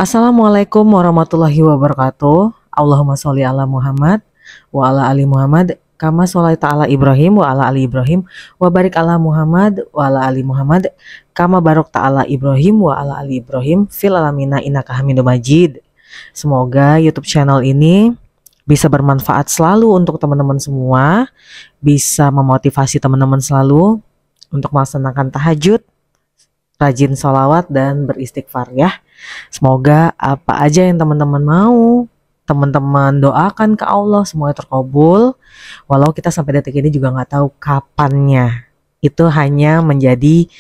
Assalamualaikum warahmatullahi wabarakatuh. Allahumma sholli ala Muhammad wa ala ali Muhammad kama sholaita ala Ibrahim wa ala ali Ibrahim wa barik ala Muhammad wa ala ali Muhammad kama barokta ala Ibrahim wa ala ali Ibrahim fil alamina innaka Hamidum Majid. Semoga YouTube channel ini bisa bermanfaat selalu untuk teman-teman semua, bisa memotivasi teman-teman selalu untuk melaksanakan tahajud, rajin sholawat dan beristighfar ya. Semoga apa aja yang teman-teman mau, teman-teman doakan ke Allah semuanya terkabul. Walau kita sampai detik ini juga nggak tahu kapannya. Itu hanya menjadi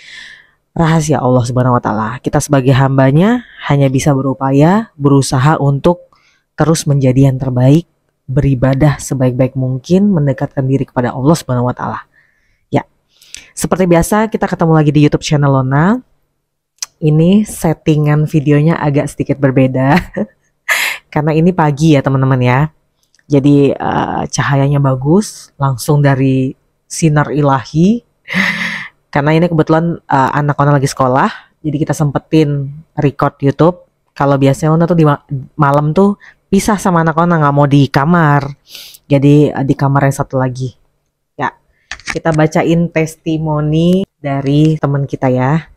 rahasia Allah Subhanahu wa taala. Kita sebagai hambanya hanya bisa berupaya, berusaha untuk terus menjadi yang terbaik, beribadah sebaik-baik mungkin, mendekatkan diri kepada Allah Subhanahu wa taala. Ya. Seperti biasa kita ketemu lagi di YouTube channel Lona. Ini settingan videonya agak sedikit berbeda karena ini pagi ya teman-teman ya. Jadi cahayanya bagus langsung dari sinar ilahi. Karena ini kebetulan anak Ona lagi sekolah, jadi kita sempetin record YouTube. Kalau biasanya Ona tuh di malam tuh pisah sama anak Ona, nggak mau di kamar. Jadi di kamar yang satu lagi. Ya, kita bacain testimoni dari teman kita ya.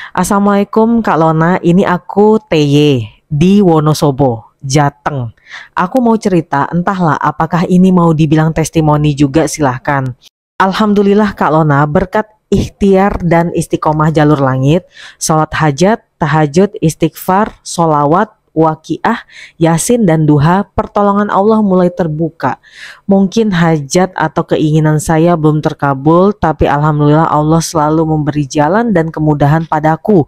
Assalamualaikum Kak Lona, ini aku TY di Wonosobo, Jateng. Aku mau cerita, entahlah apakah ini mau dibilang testimoni juga silahkan. Alhamdulillah Kak Lona, berkat ikhtiar dan istiqomah jalur langit, sholat hajat, tahajud, istighfar, sholawat, waqiah, yasin dan duha, pertolongan Allah mulai terbuka. Mungkin hajat atau keinginan saya belum terkabul, tapi alhamdulillah Allah selalu memberi jalan dan kemudahan padaku.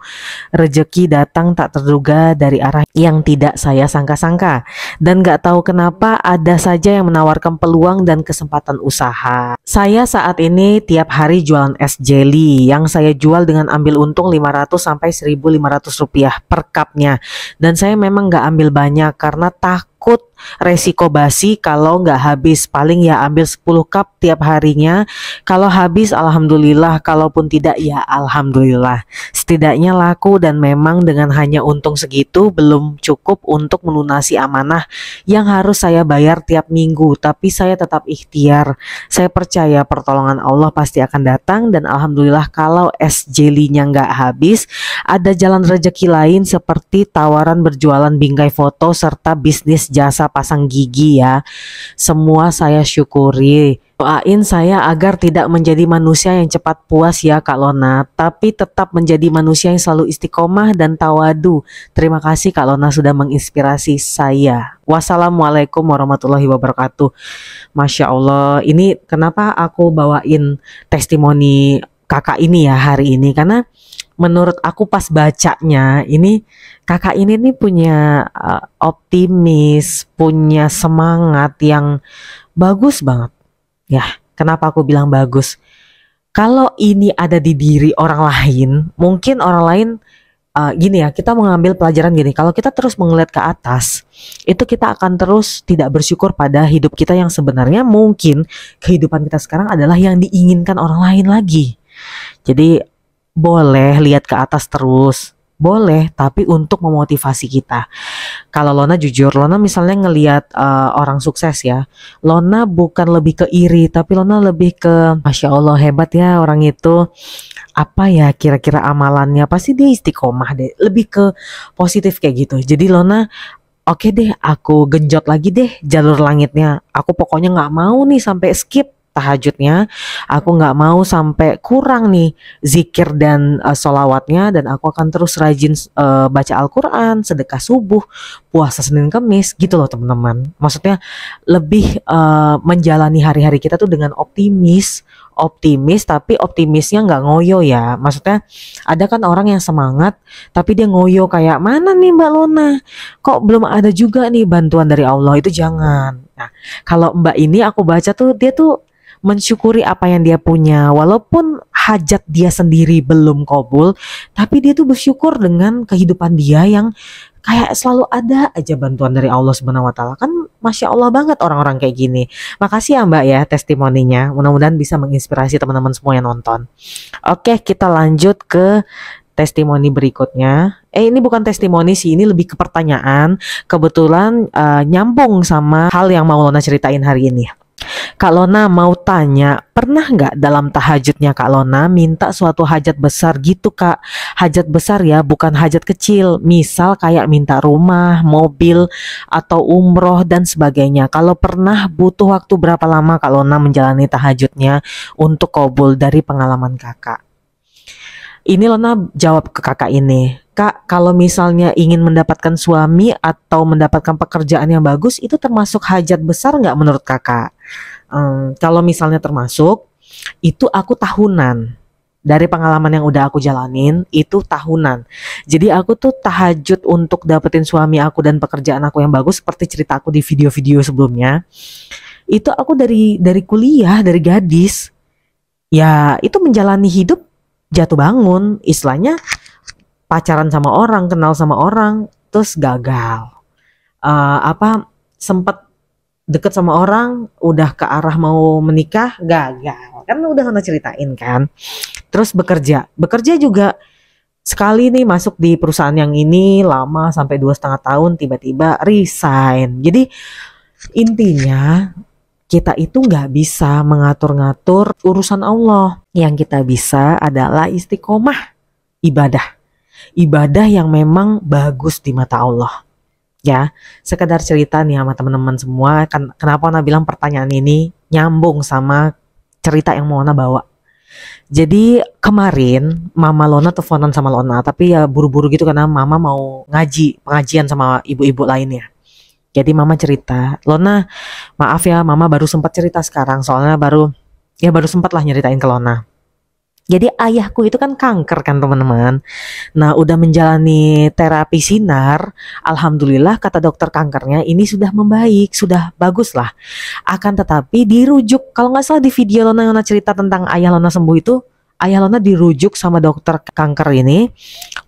Rezeki datang tak terduga dari arah yang tidak saya sangka-sangka. Dan gak tahu kenapa ada saja yang menawarkan peluang dan kesempatan usaha. Saya saat ini tiap hari jualan es jelly yang saya jual dengan ambil untung 500 sampai 1.500 rupiah per cupnya. Dan saya memang nggak ambil banyak karena takut resiko basi kalau nggak habis. Paling ya ambil 10 cup tiap harinya. Kalau habis alhamdulillah, kalaupun tidak ya alhamdulillah. Setidaknya laku dan memang dengan hanya untung segitu belum cukup untuk melunasi amanah yang harus saya bayar tiap minggu. Tapi saya tetap ikhtiar. Saya percaya pertolongan Allah pasti akan datang dan alhamdulillah kalau es jelinya nggak habis, ada jalan rezeki lain seperti tawaran berjualan bingkai foto serta bisnis jasa pasang gigi ya. Semua saya syukuri. Doain saya agar tidak menjadi manusia yang cepat puas ya Kak Lona, tapi tetap menjadi manusia yang selalu istiqomah dan tawadu. Terima kasih Kak Lona sudah menginspirasi saya. Wassalamualaikum warahmatullahi wabarakatuh. Masya Allah, ini kenapa aku bawain testimoni kakak ini ya hari ini, karena menurut aku pas bacanya ini kakak ini nih punya optimis, punya semangat yang bagus banget. Ya, kenapa aku bilang bagus? Kalau ini ada di diri orang lain, mungkin orang lain gini ya, kita mengambil pelajaran gini. Kalau kita terus melihat ke atas, itu kita akan terus tidak bersyukur pada hidup kita yang sebenarnya mungkin kehidupan kita sekarang adalah yang diinginkan orang lain lagi. Jadi boleh lihat ke atas terus, boleh, tapi untuk memotivasi kita. Kalau Lona jujur, Lona misalnya ngelihat orang sukses ya, Lona bukan lebih ke iri, tapi Lona lebih ke Masya Allah hebat ya orang itu. Apa ya kira-kira amalannya, pasti dia istiqomah deh, lebih ke positif kayak gitu. Jadi Lona oke deh, aku genjot lagi deh jalur langitnya. Aku pokoknya nggak mau nih sampai skip tahajudnya, aku nggak mau sampai kurang nih zikir dan sholawatnya, dan aku akan terus rajin baca Al-Quran, sedekah subuh, puasa Senin Kemis gitu loh teman-teman. Maksudnya lebih menjalani hari-hari kita tuh dengan optimis tapi optimisnya nggak ngoyo ya. Maksudnya ada kan orang yang semangat tapi dia ngoyo kayak mana nih Mbak Lona, kok belum ada juga nih bantuan dari Allah, itu jangan. Nah kalau Mbak ini aku baca tuh dia tuh mensyukuri apa yang dia punya, walaupun hajat dia sendiri belum kabul, tapi dia tuh bersyukur dengan kehidupan dia yang kayak selalu ada aja bantuan dari Allah Subhanahu wa taala. Kan Masya Allah banget orang-orang kayak gini. Makasih ya Mbak ya testimoninya, mudah-mudahan bisa menginspirasi teman-teman semua yang nonton. Oke, kita lanjut ke testimoni berikutnya. Ini bukan testimoni sih, ini lebih ke pertanyaan. Kebetulan nyambung sama hal yang mau Lona ceritain hari ini. Kak Lona mau tanya, pernah nggak dalam tahajudnya Kak Lona minta suatu hajat besar gitu Kak? Hajat besar ya, bukan hajat kecil. Misal kayak minta rumah, mobil, atau umroh dan sebagainya. Kalau pernah, butuh waktu berapa lama Kak Lona menjalani tahajudnya untuk kabul dari pengalaman kakak? Ini Lona jawab ke kakak ini, Kak, kalau misalnya ingin mendapatkan suami atau mendapatkan pekerjaan yang bagus, itu termasuk hajat besar nggak menurut kakak? Kalau misalnya termasuk, itu aku tahunan. Dari pengalaman yang udah aku jalanin, itu tahunan. Jadi aku tuh tahajud untuk dapetin suami aku dan pekerjaan aku yang bagus, seperti cerita aku di video-video sebelumnya. Itu aku dari kuliah, dari gadis. Ya, itu menjalani hidup jatuh bangun, istilahnya pacaran sama orang, kenal sama orang, terus gagal. Sempat deket sama orang, udah ke arah mau menikah, gagal. Kan udah Hana ceritain kan. Terus bekerja juga sekali nih masuk di perusahaan yang ini lama sampai 2,5 tahun, tiba-tiba resign. Jadi intinya kita itu nggak bisa mengatur-ngatur urusan Allah. Yang kita bisa adalah istiqomah ibadah. Ibadah yang memang bagus di mata Allah. Ya, sekedar cerita nih sama teman-teman semua. Kenapa Ona bilang pertanyaan ini nyambung sama cerita yang mau Ona bawa. Jadi kemarin Mama Lona teleponan sama Lona, tapi ya buru-buru gitu karena Mama mau pengajian sama ibu-ibu lainnya. Jadi Mama cerita, Lona, maaf ya Mama baru sempat cerita sekarang, soalnya baru sempat lah nyeritain ke Lona. Jadi ayahku itu kan kanker kan teman-teman. Nah udah menjalani terapi sinar, alhamdulillah kata dokter kankernya ini sudah membaik, sudah bagus lah. Akan tetapi dirujuk, kalau nggak salah di video Lona cerita tentang ayah Lona sembuh itu, ayah Lona dirujuk sama dokter kanker ini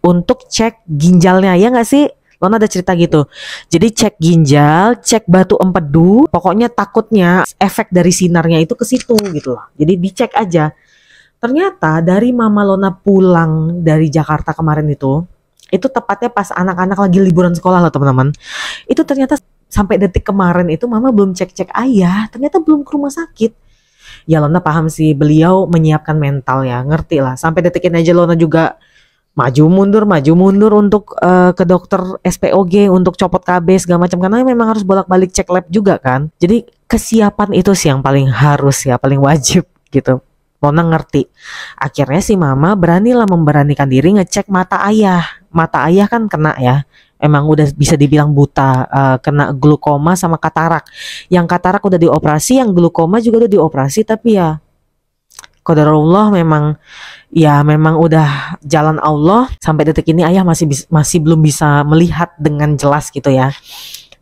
untuk cek ginjalnya, ya nggak sih? Lona ada cerita gitu. Jadi cek ginjal, cek batu empedu, pokoknya takutnya efek dari sinarnya itu ke situ gitu loh. Jadi dicek aja. Ternyata dari Mama Lona pulang dari Jakarta kemarin itu tepatnya pas anak-anak lagi liburan sekolah loh teman-teman. Itu ternyata sampai detik kemarin itu Mama belum cek-cek ayah, ternyata belum ke rumah sakit. Ya Lona paham sih, beliau menyiapkan mental ya, ngerti lah. Sampai detik ini aja Lona juga maju mundur untuk ke dokter SPOG untuk copot KB segala macam, karena memang harus bolak-balik cek lab juga kan. Jadi kesiapan itu sih yang paling harus ya, paling wajib gitu. Lona ngerti. Akhirnya si Mama memberanikan diri ngecek mata ayah. Mata ayah kan kena ya. Emang udah bisa dibilang buta, kena glukoma sama katarak. Yang katarak udah dioperasi, yang glukoma juga udah dioperasi, tapi ya qadarullah memang udah jalan Allah. Sampai detik ini ayah masih belum bisa melihat dengan jelas gitu ya.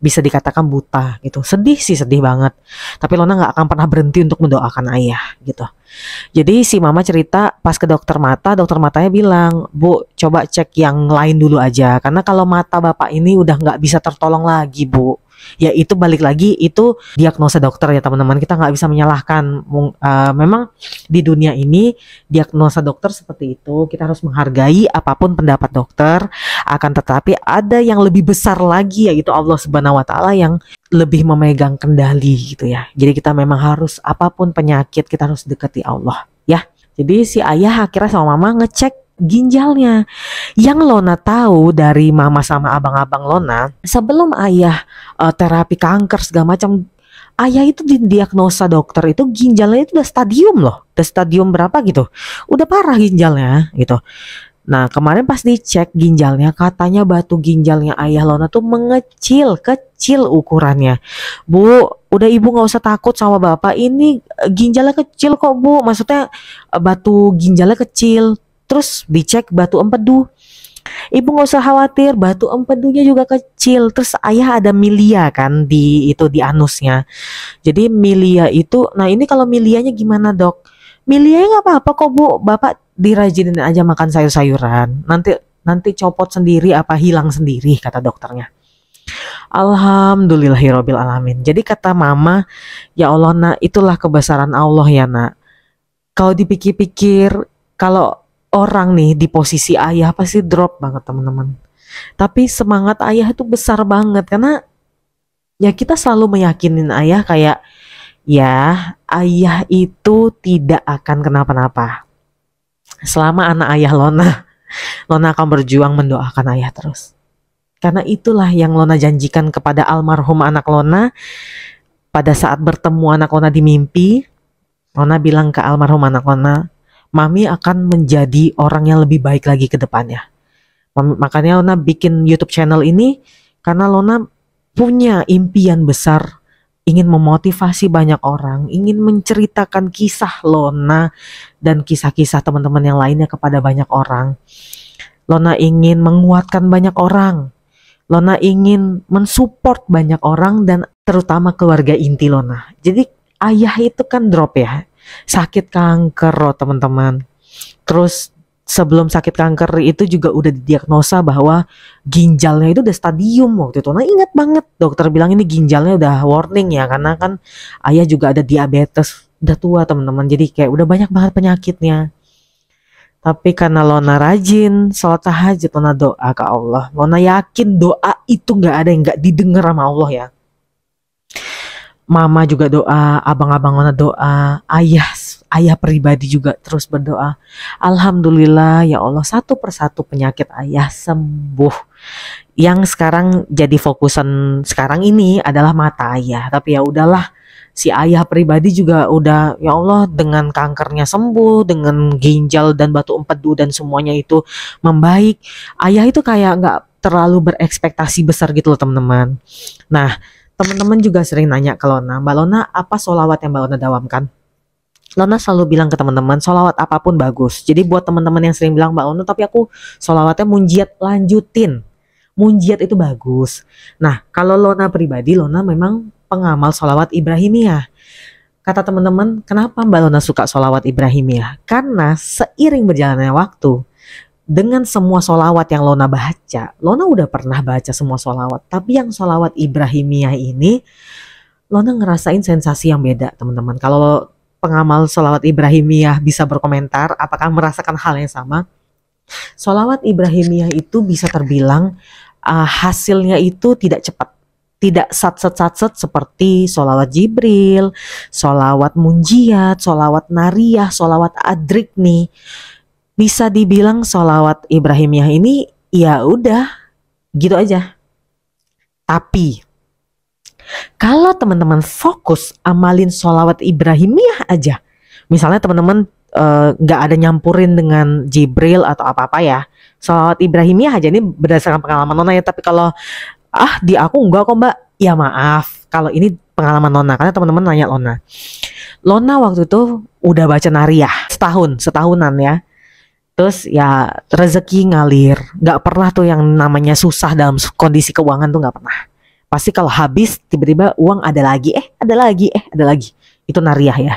Bisa dikatakan buta gitu. Sedih banget. Tapi Lona nggak akan pernah berhenti untuk mendoakan ayah gitu. Jadi si Mama cerita pas ke dokter matanya bilang, Bu, coba cek yang lain dulu aja. Karena kalau mata bapak ini udah nggak bisa tertolong lagi, Bu. Ya itu balik lagi, itu diagnosa dokter ya teman-teman. Kita nggak bisa menyalahkan. Memang di dunia ini diagnosa dokter seperti itu. Kita harus menghargai apapun pendapat dokter. Akan tetapi ada yang lebih besar lagi, yaitu Allah Subhanahu Wa Taala yang lebih memegang kendali gitu ya. Jadi kita memang harus, apapun penyakit kita harus dekati Allah ya. Jadi si ayah akhirnya sama Mama ngecek ginjalnya. Yang Lona tahu dari Mama sama abang-abang Lona, sebelum ayah terapi kanker segala macam, ayah itu didiagnosa dokter itu ginjalnya itu udah stadium loh. Udah stadium berapa gitu. Udah parah ginjalnya gitu. Nah kemarin pas dicek ginjalnya, katanya batu ginjalnya ayah Lona tuh kecil ukurannya. Bu, udah ibu gak usah takut sama bapak, ini ginjalnya kecil kok Bu. Maksudnya batu ginjalnya kecil. Terus dicek batu empedu, ibu gak usah khawatir, batu empedunya juga kecil. Terus ayah ada milia kan di anusnya. Jadi milia itu, nah ini kalau milianya gimana dok? Milianya nggak apa-apa kok Bu, bapak dirajinin aja makan sayur-sayuran, nanti copot sendiri apa hilang sendiri kata dokternya. Alhamdulillahirobbil alamin. Jadi kata Mama, ya Allah nak, itulah kebesaran Allah ya nak. Kalau dipikir-pikir, kalau orang nih di posisi ayah pasti drop banget teman-teman. Tapi semangat ayah itu besar banget karena ya kita selalu meyakinin ayah kayak ya ayah itu tidak akan kenapa-napa. Selama anak ayah Lona, Lona akan berjuang mendoakan ayah terus. Karena itulah yang Lona janjikan kepada almarhum anak Lona pada saat bertemu anak Lona di mimpi. Lona bilang ke almarhum anak Lona, Mami akan menjadi orang yang lebih baik lagi ke depannya. Makanya Lona bikin YouTube channel ini karena Lona punya impian besar, ingin memotivasi banyak orang, ingin menceritakan kisah Lona dan kisah-kisah teman-teman yang lainnya kepada banyak orang. Lona ingin menguatkan banyak orang. Lona ingin mensupport banyak orang dan terutama keluarga inti Lona. Jadi ayah itu kan drop ya, sakit kanker loh teman-teman. Terus sebelum sakit kanker itu juga udah didiagnosa bahwa ginjalnya itu udah stadium waktu itu. Nah ingat banget dokter bilang ini ginjalnya udah warning ya, karena kan ayah juga ada diabetes, udah tua teman-teman. Jadi kayak udah banyak banget penyakitnya. Tapi karena Lona rajin sholat tahajud, Lona doa ke Allah. Lona yakin doa itu gak ada yang gak didengar sama Allah ya. Mama juga doa, abang-abang Lona doa, ayah pribadi juga terus berdoa. Alhamdulillah ya Allah, satu persatu penyakit ayah sembuh. Yang sekarang jadi fokusan sekarang ini adalah mata ayah. Tapi ya udahlah, si ayah pribadi juga udah ya Allah dengan kankernya sembuh, dengan ginjal dan batu empedu dan semuanya itu membaik. Ayah itu kayak nggak terlalu berekspektasi besar gitu loh teman-teman. Nah teman-teman juga sering nanya ke Lona, Mbak Lona apa sholawat yang Mbak Lona dawamkan? Lona selalu bilang ke teman-teman, sholawat apapun bagus. Jadi buat teman-teman yang sering bilang Mbak Lona tapi aku sholawatnya munjiat, lanjutin. Munjiat itu bagus. Nah kalau Lona pribadi, Lona memang pengamal sholawat Ibrahimiyah. Kata teman-teman, kenapa Mbak Lona suka sholawat Ibrahimiyah? Karena seiring berjalannya waktu, dengan semua sholawat yang Lona baca, Lona udah pernah baca semua sholawat. Tapi yang sholawat Ibrahimiyah ini, Lona ngerasain sensasi yang beda teman-teman. Kalau pengamal sholawat Ibrahimiyah bisa berkomentar, apakah merasakan hal yang sama? Sholawat Ibrahimiyah itu bisa terbilang hasilnya itu tidak cepat. Tidak satset seperti sholawat Jibril, sholawat Munjiat, sholawat Nariyah, sholawat Adrik nih. Bisa dibilang sholawat Ibrahimiyah ini ya udah gitu aja. Tapi kalau teman-teman fokus amalin sholawat Ibrahimiyah aja, misalnya teman-teman nggak ada nyampurin dengan Jibril atau apa-apa ya, sholawat Ibrahimiyah aja, ini berdasarkan pengalaman Nona ya. Tapi kalau di aku enggak kok Mbak, ya maaf kalau ini pengalaman Nona karena teman-teman nanya Lona waktu itu udah baca Nariyah setahunan ya. Terus ya rezeki ngalir, nggak pernah tuh yang namanya susah dalam kondisi keuangan tuh nggak pernah. Pasti kalau habis tiba-tiba uang ada lagi, ada lagi. Itu Nariyah ya.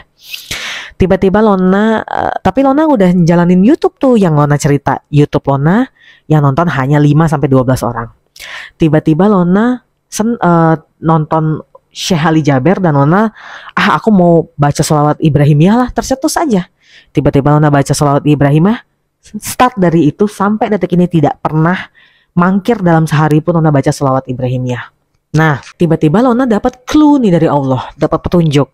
Tiba-tiba Lona, tapi Lona udah jalanin YouTube tuh, yang Lona cerita YouTube Lona yang nonton hanya 5-12 orang. Tiba-tiba Lona nonton Syekh Ali Jaber dan Lona, aku mau baca sholawat Ibrahimiyah lah, tercetus aja. Tiba-tiba Lona baca sholawat Ibrahimiyah, start dari itu sampai detik ini tidak pernah mangkir dalam sehari pun Lona baca sholawat Ibrahimiyah. Nah, tiba-tiba Lona dapat clue nih dari Allah, dapat petunjuk.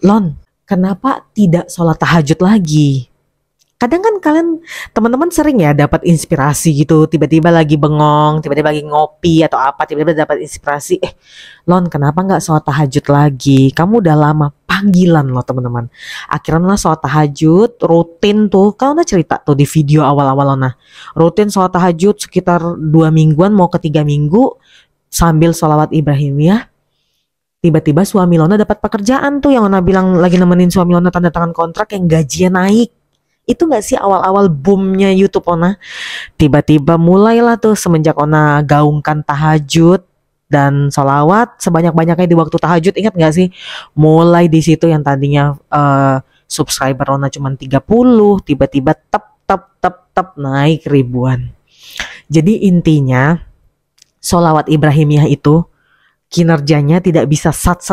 Lon, kenapa tidak sholat tahajud lagi? Kadang kan kalian teman-teman sering ya dapat inspirasi gitu, tiba-tiba lagi bengong, tiba-tiba lagi ngopi atau apa, tiba-tiba dapat inspirasi, Lon kenapa nggak sholat tahajud lagi? Kamu udah lama, panggilan loh teman-teman. Akhirnya Lona sholat tahajud rutin tuh, kalau Lona cerita tuh di video awal-awal Lona, rutin sholat tahajud sekitar 2 mingguan mau ke 3 minggu sambil sholawat Ibrahimiyah. Tiba-tiba suami Lona dapat pekerjaan tuh, yang Lona bilang lagi nemenin suami Lona tanda tangan kontrak yang gajinya naik. Itu gak sih awal-awal boomnya YouTube Lona? Tiba-tiba mulailah tuh semenjak Lona gaungkan tahajud dan sholawat sebanyak-banyaknya di waktu tahajud. Ingat gak sih? Mulai di situ yang tadinya subscriber Lona cuma 30, tiba-tiba tep naik ribuan. Jadi intinya sholawat Ibrahimiyah itu kinerjanya tidak bisa sat.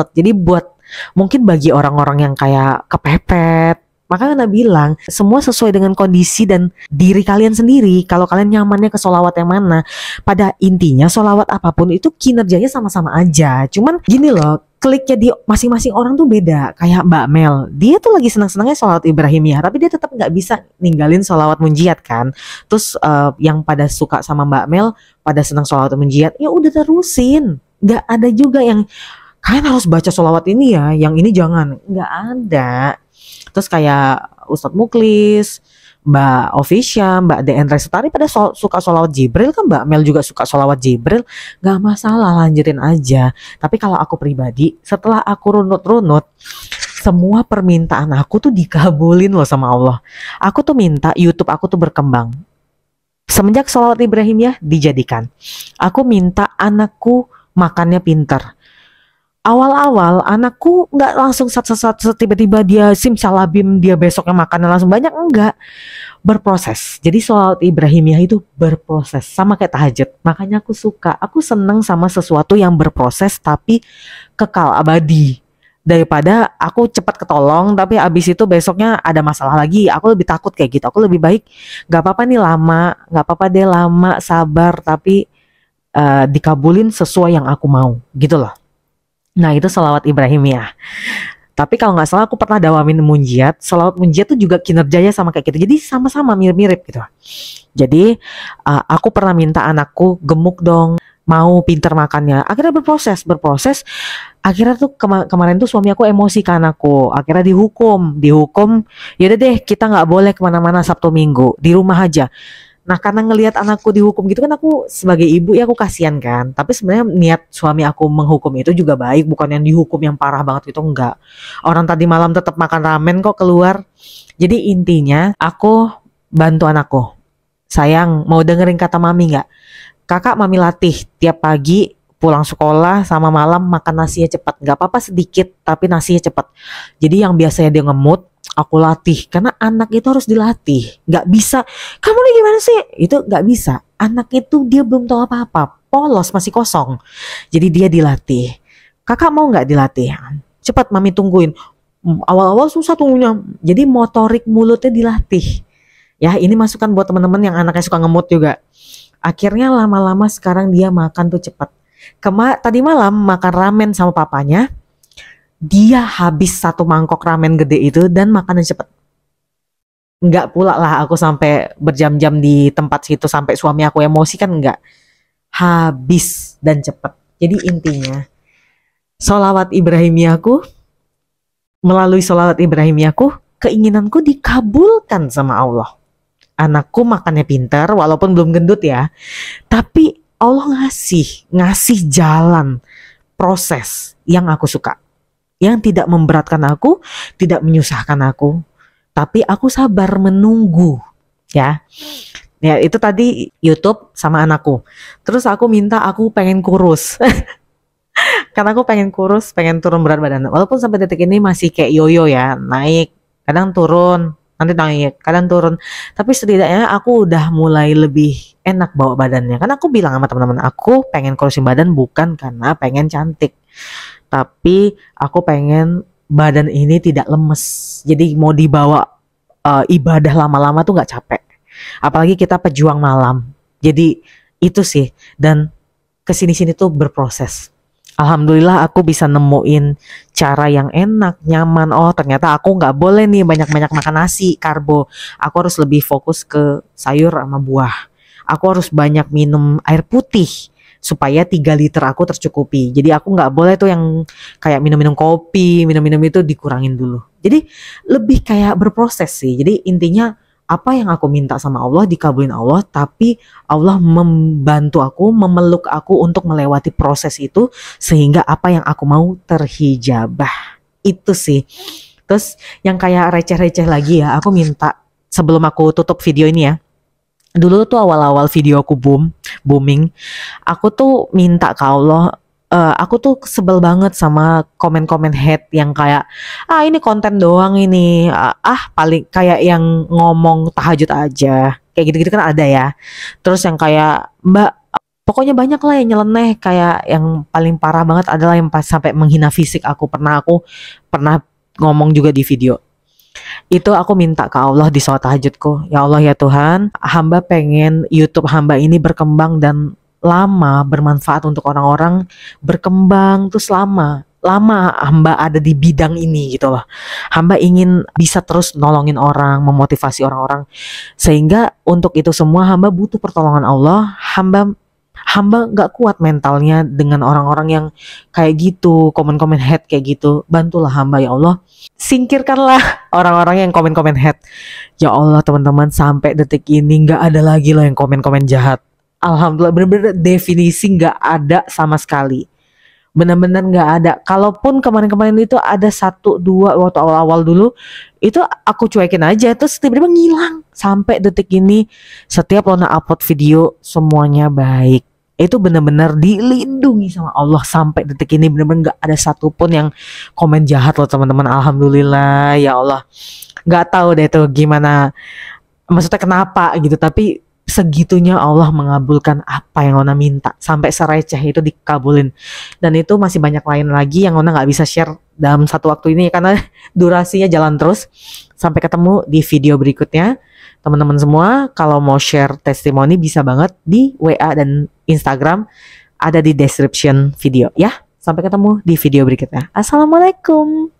Jadi buat mungkin bagi orang-orang yang kayak kepepet, Makanya Nabi bilang, semua sesuai dengan kondisi dan diri kalian sendiri. Kalau kalian nyamannya ke sholawat yang mana. Pada intinya sholawat apapun itu kinerjanya sama-sama aja. Cuman gini loh, kliknya di masing-masing orang tuh beda. Kayak Mbak Mel, dia tuh lagi senang-senangnya sholawat Ibrahimiyah, tapi dia tetap nggak bisa ninggalin sholawat munjiat kan. Terus yang pada suka sama Mbak Mel, pada senang sholawat munjiat, ya udah terusin. Nggak ada juga yang kalian harus baca sholawat ini ya, yang ini jangan. Nggak ada. Terus kayak Ustadz Muklis, Mbak Ofisya, Mbak DN Resutari pada suka sholawat Jibril kan, Mbak Mel juga suka sholawat Jibril, nggak masalah, lanjutin aja. Tapi kalau aku pribadi, setelah aku runut-runut, semua permintaan aku tuh dikabulin loh sama Allah. Aku tuh minta YouTube aku tuh berkembang. Semenjak sholawat Ibrahimiyah dijadikan, aku minta anakku makannya pintar. Awal-awal anakku nggak langsung tiba-tiba dia simsalabim dia besoknya makannya langsung banyak, enggak, berproses. Jadi sholawat Ibrahimiyah itu berproses sama kayak tahajud. Makanya aku seneng sama sesuatu yang berproses tapi kekal abadi, daripada aku cepat ketolong tapi abis itu besoknya ada masalah lagi. Aku lebih takut kayak gitu. Aku lebih baik nggak apa-apa nih lama, nggak apa-apa deh lama, sabar, tapi dikabulin sesuai yang aku mau gitu loh. Nah itu sholawat Ibrahimiyah. Tapi kalau nggak salah aku pernah dawamin munjiat. Sholawat munjiat tuh juga kinerjanya sama kayak gitu. Jadi sama-sama mirip-mirip gitu. Jadi aku pernah minta anakku gemuk dong, mau pinter makannya. Akhirnya berproses. Akhirnya tuh kemarin tuh suami aku emosi ke anakku. Akhirnya dihukum. Yaudah deh kita nggak boleh kemana-mana Sabtu Minggu, di rumah aja. Nah karena ngelihat anakku dihukum gitu kan, aku sebagai ibu ya aku kasihan kan. Tapi sebenarnya niat suami aku menghukum itu juga baik, bukan yang dihukum yang parah banget itu, enggak. Orang tadi malam tetap makan ramen kok keluar. Jadi intinya aku bantu anakku. Sayang, mau dengerin kata mami nggak? Kakak mami latih tiap pagi pulang sekolah sama malam makan nasinya cepat. Nggak apa-apa sedikit tapi nasinya cepat. Jadi yang biasanya dia ngemut, aku latih, karena anak itu harus dilatih. Nggak bisa, kamu nih gimana sih? Itu nggak bisa. Anak itu dia belum tahu apa-apa, polos, masih kosong. Jadi dia dilatih. Kakak mau nggak dilatih? Cepat mami tungguin. Awal-awal susah tunggunya. Jadi motorik mulutnya dilatih. Ya ini masukan buat teman-teman yang anaknya suka ngemut juga. Akhirnya lama-lama sekarang dia makan tuh cepat. Tadi malam makan ramen sama papanya. Dia habis 1 mangkok ramen gede itu dan makannya cepet. Enggak pula lah aku sampai berjam-jam di tempat situ sampai suami aku emosi kan, enggak. Habis dan cepet. Jadi intinya sholawat Ibrahimiyahku, melalui sholawat Ibrahimiyahku, keinginanku dikabulkan sama Allah. Anakku makannya pintar walaupun belum gendut ya. Tapi Allah ngasih jalan proses yang aku suka. Yang tidak memberatkan aku, tidak menyusahkan aku, tapi aku sabar menunggu, ya. Ya itu tadi YouTube sama anakku. Terus aku minta, aku pengen kurus, karena aku pengen kurus, pengen turun berat badan. Walaupun sampai detik ini masih kayak yoyo ya, naik, kadang turun, nanti naik, kadang turun. Tapi setidaknya aku udah mulai lebih enak bawa badannya. Karena aku bilang sama teman-teman, aku pengen kurusin badan bukan karena pengen cantik. Tapi aku pengen badan ini tidak lemes. Jadi mau dibawa ibadah lama-lama tuh gak capek. Apalagi kita pejuang malam. Jadi itu sih. Dan kesini-sini tuh berproses. Alhamdulillah aku bisa nemuin cara yang enak, nyaman. Oh ternyata aku gak boleh nih banyak-banyak makan nasi, karbo. Aku harus lebih fokus ke sayur sama buah. Aku harus banyak minum air putih supaya 3 liter aku tercukupi. Jadi aku nggak boleh tuh yang kayak minum-minum kopi, minum-minum itu dikurangin dulu. Jadi lebih kayak berproses sih. Jadi intinya apa yang aku minta sama Allah dikabulin Allah, tapi Allah membantu aku, memeluk aku untuk melewati proses itu sehingga apa yang aku mau terhijabah. Itu sih. Terus yang kayak receh-receh lagi ya, aku minta sebelum aku tutup video ini ya. Dulu tuh awal-awal video aku booming, aku tuh minta ke Allah, aku tuh sebel banget sama komen-komen hate yang kayak, ini konten doang ini, paling kayak yang ngomong tahajud aja, kayak gitu-gitu kan ada ya. Terus yang kayak, Mbak, pokoknya banyak lah yang nyeleneh, kayak yang paling parah banget adalah yang pas sampai menghina fisik aku pernah ngomong juga di video. Itu aku minta ke Allah di sholat tahajudku. Ya Allah ya Tuhan, hamba pengen YouTube hamba ini berkembang dan lama, bermanfaat untuk orang-orang, berkembang terus lama hamba ada di bidang ini gitu loh. Hamba ingin bisa terus nolongin orang, memotivasi orang-orang. Sehingga untuk itu semua hamba butuh pertolongan Allah. Hamba nggak kuat mentalnya dengan orang-orang yang kayak gitu, komen-komen hate kayak gitu. Bantulah hamba ya Allah. Singkirkanlah orang-orang yang komen-komen hate. Ya Allah teman-teman, sampai detik ini nggak ada lagi loh yang komen-komen jahat. Alhamdulillah, bener-bener definisi nggak ada sama sekali. Benar-benar nggak ada. Kalaupun kemarin-kemarin itu ada satu dua waktu awal-awal dulu, itu aku cuekin aja, terus tiba-tiba ngilang. Sampai detik ini setiap Lona upload video semuanya baik. Itu benar-benar dilindungi sama Allah sampai detik ini, benar-benar nggak ada satupun yang komen jahat loh teman-teman. Alhamdulillah ya Allah. Nggak tahu deh tuh gimana, maksudnya kenapa gitu, tapi segitunya Allah mengabulkan apa yang Ona minta, sampai sereceh itu dikabulin. Dan itu masih banyak lain lagi yang Ona nggak bisa share dalam satu waktu ini karena durasinya jalan terus. Sampai ketemu di video berikutnya teman-teman semua. Kalau mau share testimoni bisa banget di WA dan Instagram, ada di description video ya. Sampai ketemu di video berikutnya. Assalamualaikum.